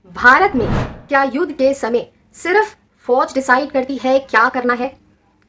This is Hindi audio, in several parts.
भारत में क्या युद्ध के समय सिर्फ फौज डिसाइड करती है क्या करना है?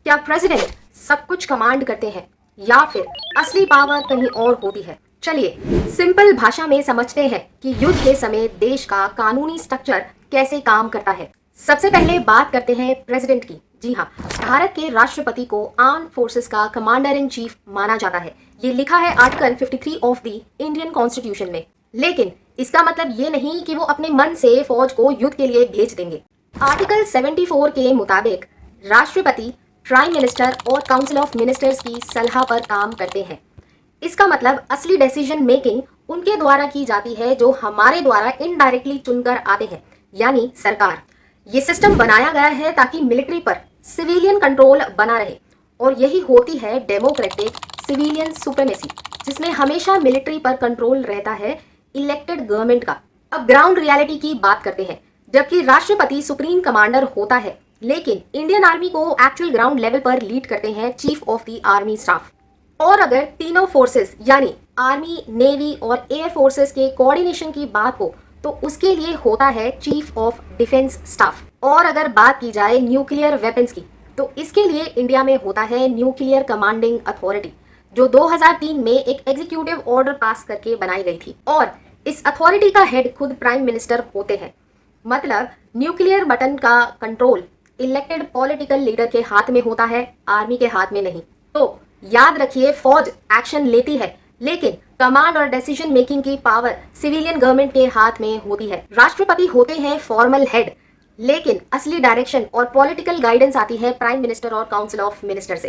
क्या प्रेसिडेंट सब कुछ कमांड करते हैं या फिर असली पावर कहीं और होती है? चलिए सिंपल भाषा में समझते हैं कि युद्ध के समय देश का कानूनी स्ट्रक्चर कैसे काम करता है। सबसे पहले बात करते हैं प्रेसिडेंट की। जी हाँ, भारत के राष्ट्रपति को आर्म फोर्सेस का कमांडर इन चीफ माना जाता है। ये लिखा है article 53 of the Indian constitution में। लेकिन इसका मतलब ये नहीं कि वो अपने मन से फौज को युद्ध के लिए भेज देंगे। आर्टिकल 74 के मुताबिक राष्ट्रपति, प्राइम मिनिस्टर और काउंसिल ऑफ मिनिस्टर्स की सलाह पर काम करते हैं। इसका मतलब असली डिसीजन मेकिंग उनके द्वारा की जाती है जो हमारे द्वारा इनडायरेक्टली चुनकर आते हैं, यानी सरकार। ये सिस्टम बनाया गया है ताकि मिलिट्री पर सिविलियन कंट्रोल बना रहे, और यही होती है डेमोक्रेटिक सिविलियन सुप्रीमेसी, जिसमें हमेशा मिलिट्री पर कंट्रोल रहता है इलेक्टेड गवर्नमेंट का। अब ग्राउंड रियलिटी की बात करते हैं। जबकि राष्ट्रपति सुप्रीम कमांडर होता है, लेकिन इंडियन आर्मी को एक्चुअल ग्राउंड लेवल पर लीड करते हैं chief of the army staff. और अगर तीनों फोर्सेस यानी आर्मी, नेवी और एयर फोर्सेस के कोऑर्डिनेशन की बात हो तो उसके लिए होता है चीफ ऑफ डिफेंस स्टाफ। और अगर बात की जाए न्यूक्लियर वेपन्स की तो इसके लिए इंडिया में होता है न्यूक्लियर कमांडिंग अथॉरिटी, जो 2003 में एक एग्जीक्यूटिव ऑर्डर पास करके बनाई गई थी। और इस अथॉरिटी का हेड खुद प्राइम मिनिस्टर होते हैं। मतलब न्यूक्लियर बटन का कंट्रोल इलेक्टेड पॉलिटिकल लीडर के हाथ में होता है, आर्मी के हाथ में नहीं। तो याद रखिए, फौज एक्शन लेती है लेकिन कमांड और डिसीजन मेकिंग की पावर सिविलियन गवर्नमेंट के हाथ में होती है। राष्ट्रपति होते हैं फॉर्मल हेड, लेकिन असली डायरेक्शन और पॉलिटिकल गाइडेंस आती है प्राइम मिनिस्टर और काउंसिल ऑफ मिनिस्टर से।